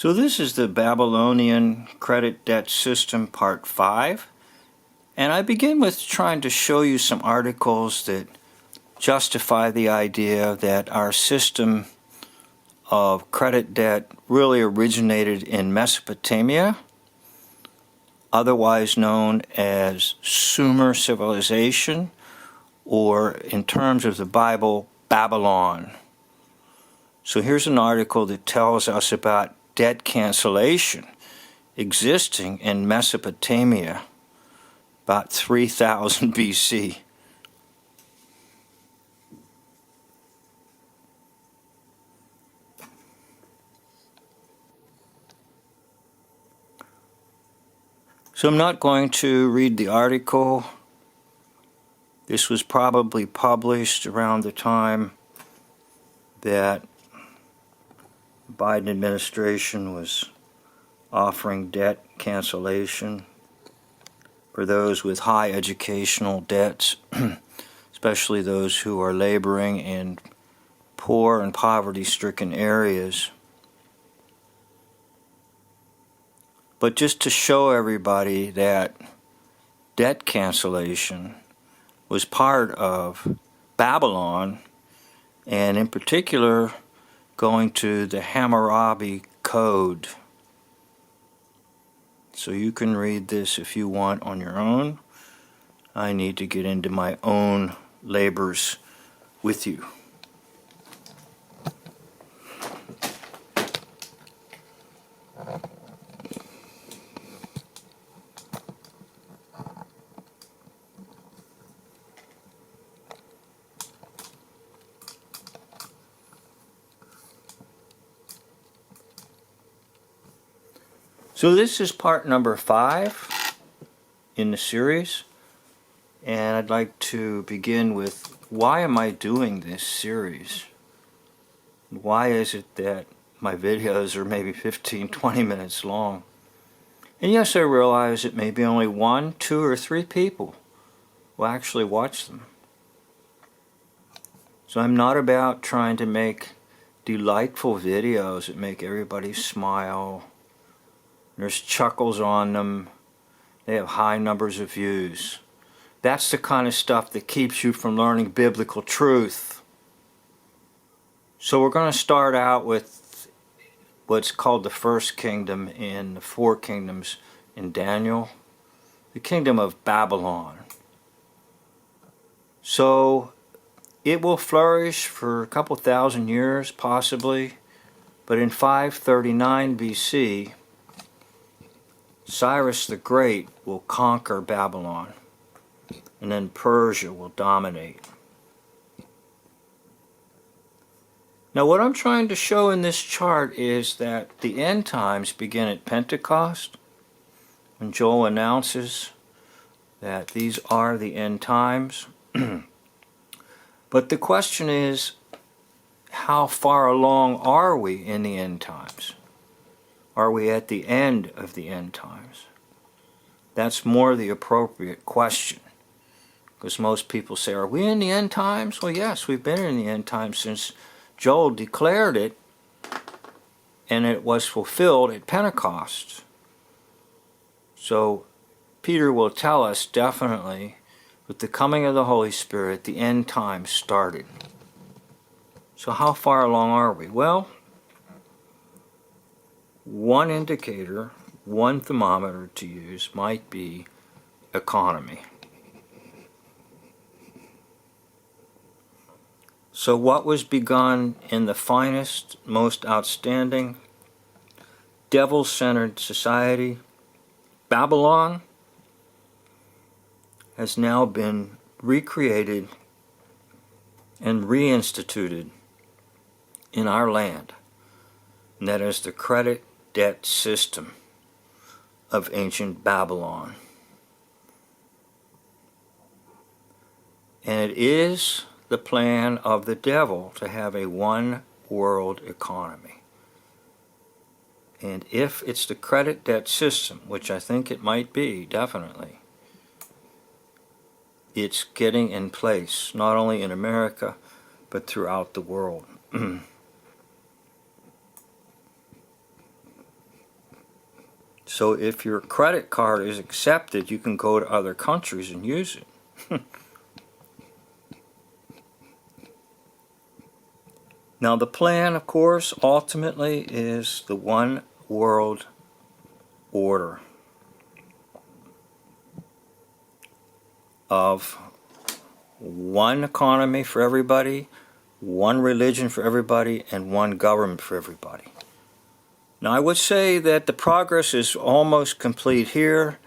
So this is the Babylonian credit debt system part 5, and I begin with trying to show you some articles that justify the idea that our system of credit debt really originated in Mesopotamia, otherwise known as Sumer civilization, or in terms of the Bible, Babylon. So here's an article that tells us about debt cancellation existing in Mesopotamia about 3000 BC. So I'm not going to read the article. This was probably published around the time that the Biden administration was offering debt cancellation for those with high educational debts, especially those who are laboring in poor and poverty-stricken areas. But just to show everybody that debt cancellation was part of Babylon, and in particular going to the Hammurabi Code. So you can read this if you want on your own. I need to get into my own labors with you. So this is part number 5 in the series, and I'd like to begin with, why am I doing this series? Why is it that my videos are maybe 15-20 minutes long? And yes, I realize that maybe only 1, 2, or 3 people will actually watch them. So I'm not about trying to make delightful videos that make everybody smile. There's chuckles on them. They have high numbers of views. That's the kind of stuff that keeps you from learning biblical truth. So we're going to start out with what's called the first kingdom in the 4 kingdoms in Daniel, the kingdom of Babylon. So it will flourish for a couple thousand years, possibly, but in 539 BC, Cyrus the Great will conquer Babylon, and then Persia will dominate. Now what I'm trying to show in this chart is that the end times begin at Pentecost, when Joel announces that these are the end times. But the question is, how far along are we in the end times? Are we at the end of the end times? That's more the appropriate question. Because most people say, are we in the end times? Well, yes, we've been in the end times since Joel declared it, and it was fulfilled at Pentecost. So Peter will tell us definitely, with the coming of the Holy Spirit, the end times started. So how far along are we? Well, one indicator, one thermometer to use might be economy. So what was begun in the finest, most outstanding, devil-centered society, Babylon, has now been recreated and reinstituted in our land. And that is the credit debt system of ancient Babylon. And it is the plan of the devil to have a one-world economy. And if it's the credit debt system, which I think it might be, definitely, it's getting in place, not only in America, but throughout the world. So if your credit card is accepted, you can go to other countries and use it. Now the plan, of course, ultimately is the one world order of one economy for everybody, one religion for everybody, and one government for everybody. Now I would say that the progress is almost complete here.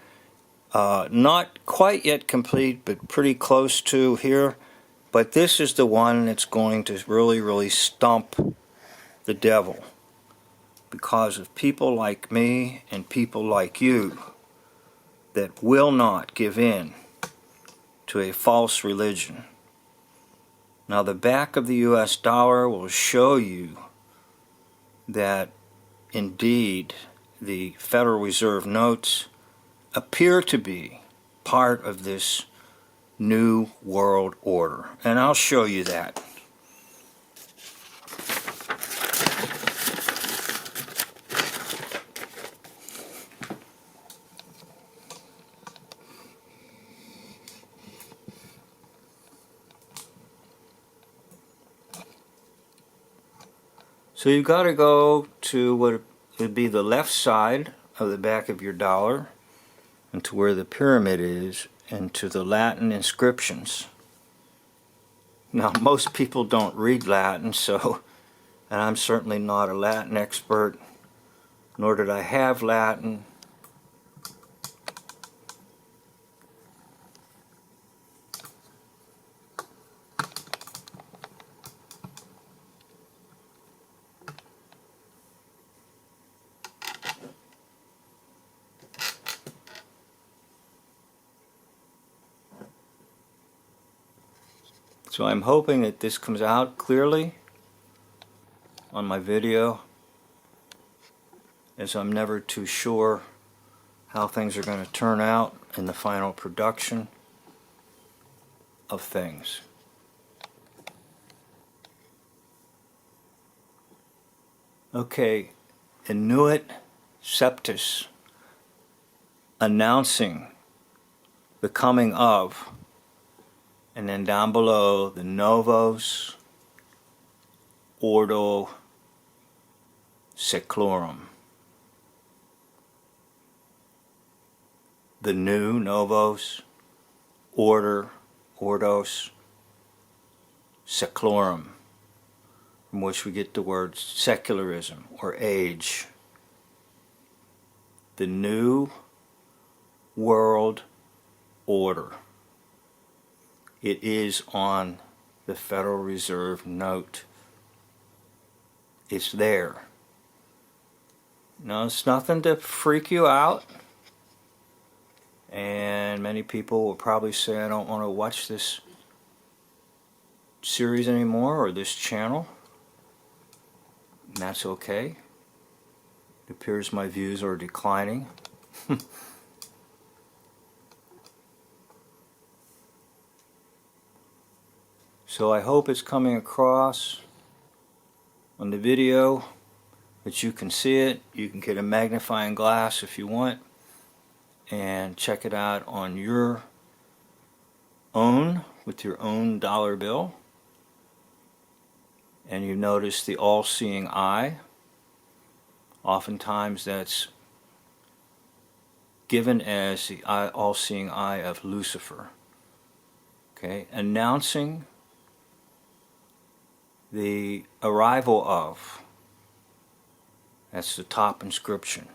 Not quite yet complete, but pretty close to here. But this is the one that's going to really, really stump the devil, because of people like me and people like you that will not give in to a false religion. Now the back of the US dollar will show you that indeed the Federal Reserve notes appear to be part of this new world order, and I'll show you that. So you've got to go to what would be the left side of the back of your dollar, and to where the pyramid is, and to the Latin inscriptions. Now most people don't read Latin, so, and I'm certainly not a Latin expert, nor did I have Latin. So I'm hoping that this comes out clearly on my video, as I'm never too sure how things are going to turn out in the final production of things. Okay, Inuit Septus, announcing the coming of, and then down below, the Novos Ordo Seclorum. The new Novos Order, Ordos Seclorum, from which we get the word secularism or age. The new world order. It is on the Federal Reserve note. It's there. Now, it's nothing to freak you out. And many people will probably say, I don't want to watch this series anymore, or this channel. And that's okay. It appears my views are declining. So I hope it's coming across on the video, that you can see it. You can get a magnifying glass if you want and check it out on your own, with your own dollar bill. And you notice the all-seeing eye. Oftentimes that's given as the all-seeing eye of Lucifer. Okay, announcing the arrival of, that's the top inscription,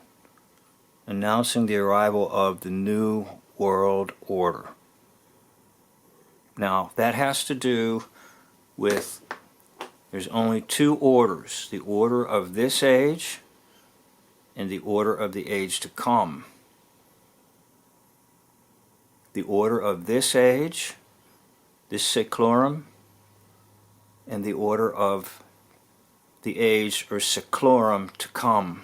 announcing the arrival of the new world order. Now that has to do with, there's only two orders, the order of this age and the order of the age to come. The order of this age, this seclorum, and the order of the age or seclorum to come.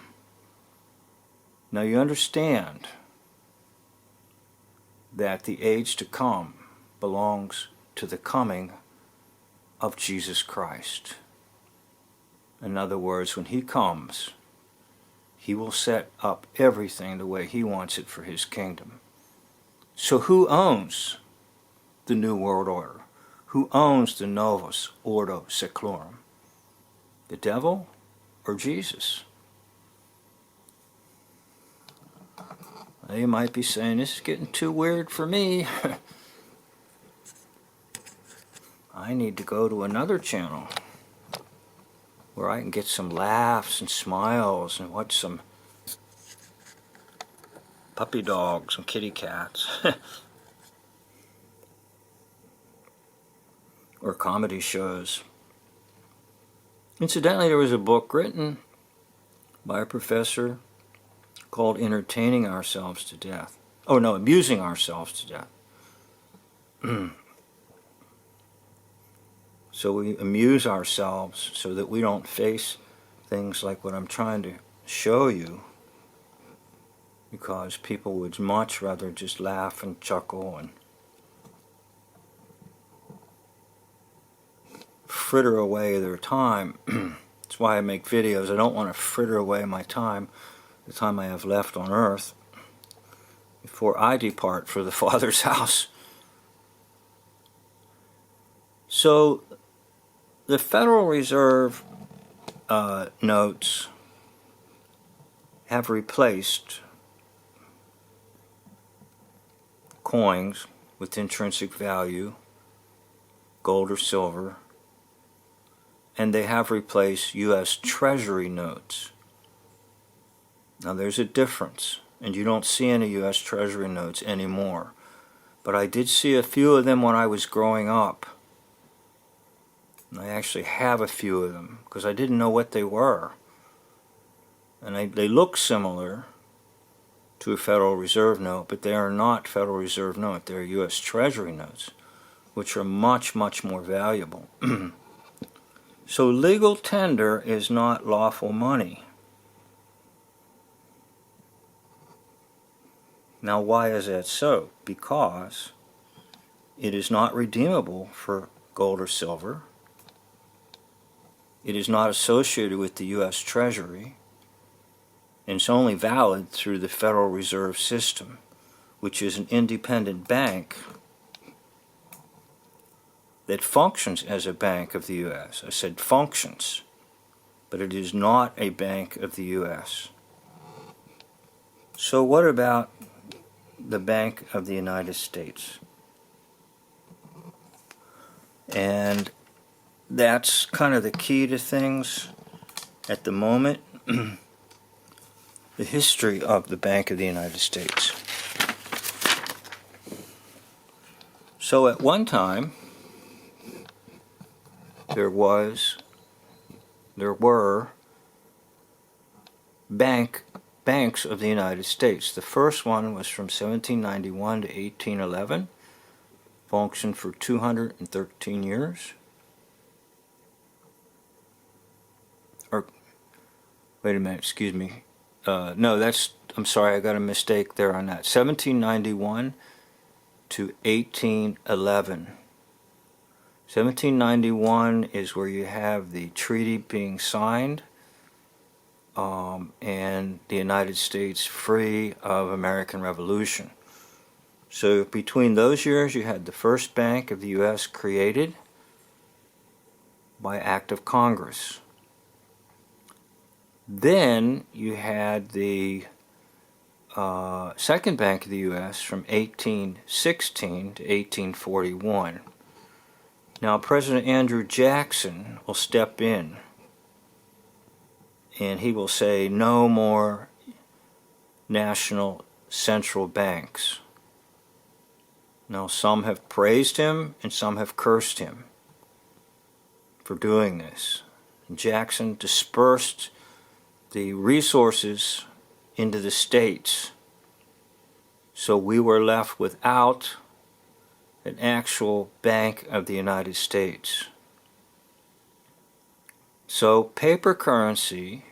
Now you understand that the age to come belongs to the coming of Jesus Christ. In other words, when He comes, He will set up everything the way he wants it for his kingdom. So who owns the New World Order? Who owns the Novus Ordo Seclorum? The devil or Jesus? You might be saying, this is getting too weird for me. I need to go to another channel where I can get some laughs and smiles and watch some puppy dogs and kitty cats. Or comedy shows. Incidentally, there was a book written by a professor called Entertaining Ourselves to Death. Oh no, Amusing Ourselves to Death. So we amuse ourselves so that we don't face things like what I'm trying to show you, because people would much rather just laugh and chuckle and fritter away their time. That's why I make videos. I don't want to fritter away my time, the time I have left on earth, before I depart for the Father's house. So the Federal Reserve notes have replaced coins with intrinsic value, gold or silver, and they have replaced U.S. Treasury notes. Now there's a difference, and you don't see any U.S. Treasury notes anymore. But I did see a few of them when I was growing up. I actually have a few of them because I didn't know what they were. And they look similar to a Federal Reserve note, but they are not Federal Reserve note. They're U.S. Treasury notes, which are much, much more valuable. So legal tender is not lawful money. Now why is that so? Because it is not redeemable for gold or silver. It is not associated with the U.S. Treasury, and it's only valid through the Federal Reserve System, which is an independent bank that functions as a bank of the U.S. I said functions, but it is not a bank of the U.S. So what about the Bank of the United States? And that's kind of the key to things at the moment. The history of the Bank of the United States. So at one time, there were banks of the United States. The first one was from 1791 to 1811, functioned for 213 years. Or, wait a minute, excuse me. No, I'm sorry, I got a mistake there on that. 1791 to 1811. 1791 is where you have the treaty being signed, and the United States free of American Revolution. So between those years you had the first bank of the U.S. created by act of Congress. Then you had the second bank of the U.S. from 1816 to 1841. Now President Andrew Jackson will step in and he will say no more national central banks. Now some have praised him and some have cursed him for doing this. Jackson dispersed the resources into the states, so we were left without an actual Bank of the United States. So paper currency,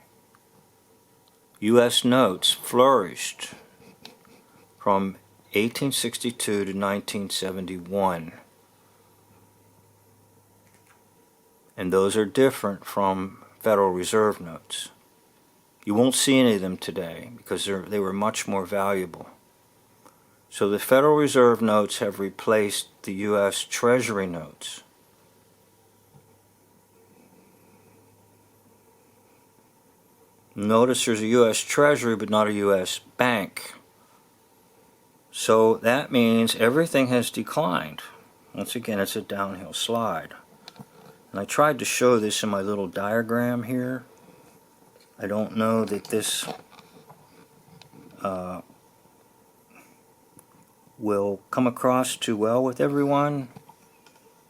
U.S. notes, flourished from 1862 to 1971. And those are different from Federal Reserve notes. You won't see any of them today because they were much more valuable. So the Federal Reserve notes have replaced the U.S. Treasury notes. Notice there's a U.S. Treasury but not a U.S. bank. So that means everything has declined. Once again, it's a downhill slide. And I tried to show this in my little diagram here. I don't know that this will come across too well with everyone,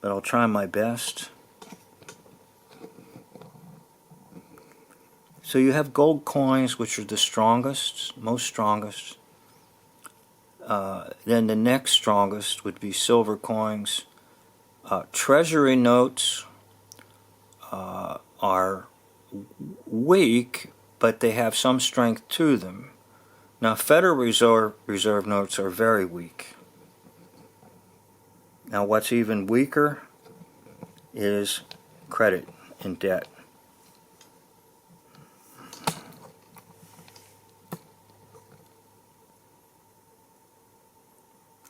but I'll try my best. So you have gold coins, which are the strongest, most strongest. Then the next strongest would be silver coins. Treasury notes are weak, but they have some strength to them. Now, Federal Reserve notes are very weak. Now, what's even weaker is credit and debt.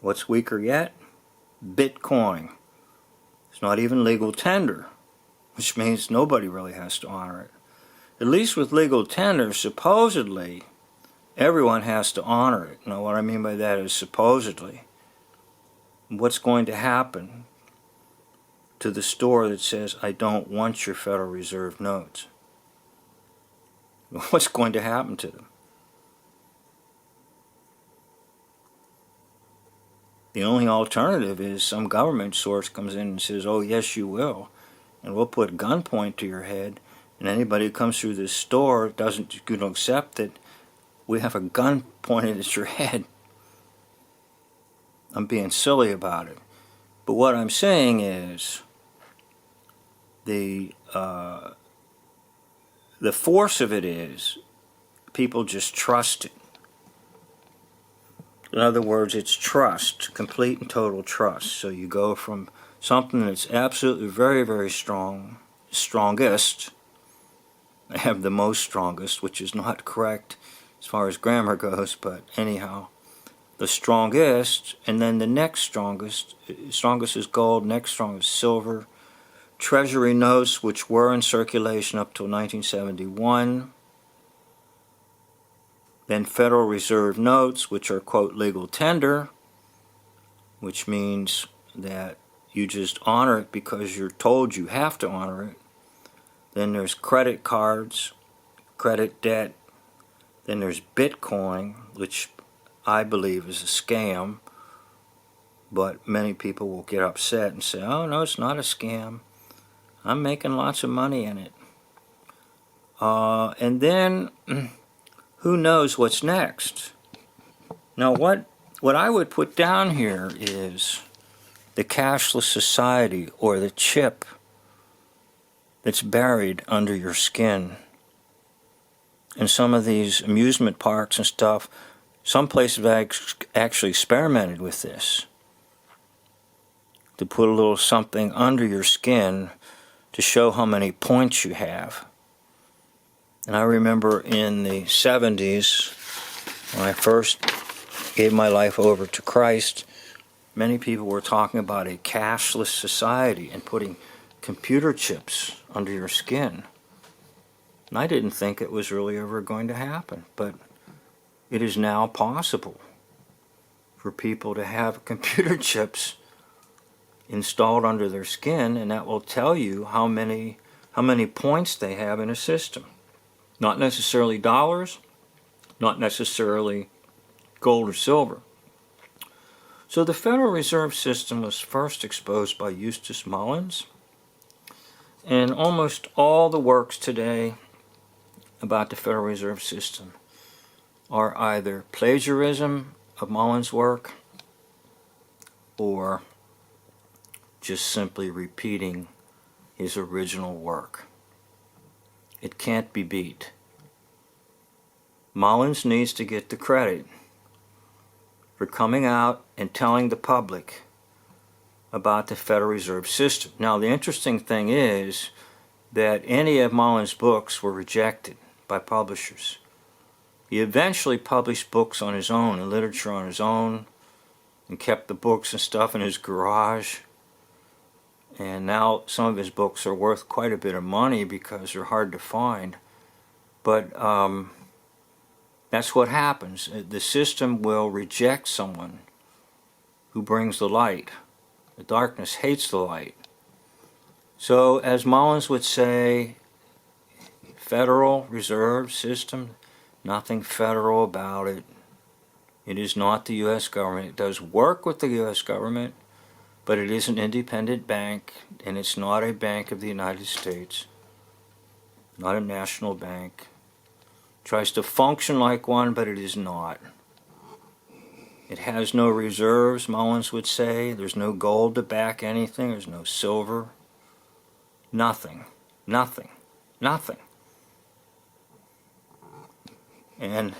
What's weaker yet? Bitcoin. It's not even legal tender, which means nobody really has to honor it. At least with legal tender, supposedly, everyone has to honor it. Now, what I mean by that is supposedly. What's going to happen to the store that says, I don't want your Federal Reserve notes? What's going to happen to them? The only alternative is some government source comes in and says, oh, yes, you will. And we'll put a gunpoint to your head. And anybody who comes through this store doesn't going to accept that we have a gun pointed at your head. I'm being silly about it. But what I'm saying is the force of it is people just trust it. In other words, it's trust, complete and total trust. So you go from something that's absolutely very, very strong, strongest. I have the most strongest, which is not correct as far as grammar goes, but anyhow, the strongest, and then the next strongest. Strongest is gold, next strongest silver. Treasury notes, which were in circulation up till 1971. Then Federal Reserve notes, which are, quote, legal tender, which means that you just honor it because you're told you have to honor it. Then there's credit cards, credit debt. Then there's Bitcoin, which I believe is a scam, but many people will get upset and say, oh, no, it's not a scam. I'm making lots of money in it. And then who knows what's next? Now, what I would put down here is the cashless society, or the chip that's buried under your skin. In some of these amusement parks and stuff, some places have actually experimented with this, to put a little something under your skin to show how many points you have. And I remember in the 70s, when I first gave my life over to Christ, many people were talking about a cashless society and putting computer chips under your skin. And I didn't think it was really ever going to happen, but it is now possible for people to have computer chips installed under their skin, and that will tell you how many points they have in a system. Not necessarily dollars, not necessarily gold or silver. So the Federal Reserve System was first exposed by Eustace Mullins, and almost all the works today about the Federal Reserve System are either plagiarism of Mullins' work or just simply repeating his original work. It can't be beat. Mullins needs to get the credit for coming out and telling the public about the Federal Reserve System. Now, the interesting thing is that any of Mullins' books were rejected. by publishers. He eventually published books on his own and literature on his own, and kept the books and stuff in his garage. And now some of his books are worth quite a bit of money because they're hard to find. But that's what happens. The system will reject someone who brings the light. The darkness hates the light. So, as Mullins would say, Federal Reserve System, nothing federal about it. It is not the U.S. government. It does work with the U.S. government, but it is an independent bank, and it's not a bank of the United States, not a national bank. It tries to function like one, but it is not. It has no reserves, Mullins would say. There's no gold to back anything. There's no silver. Nothing. Nothing. Nothing. And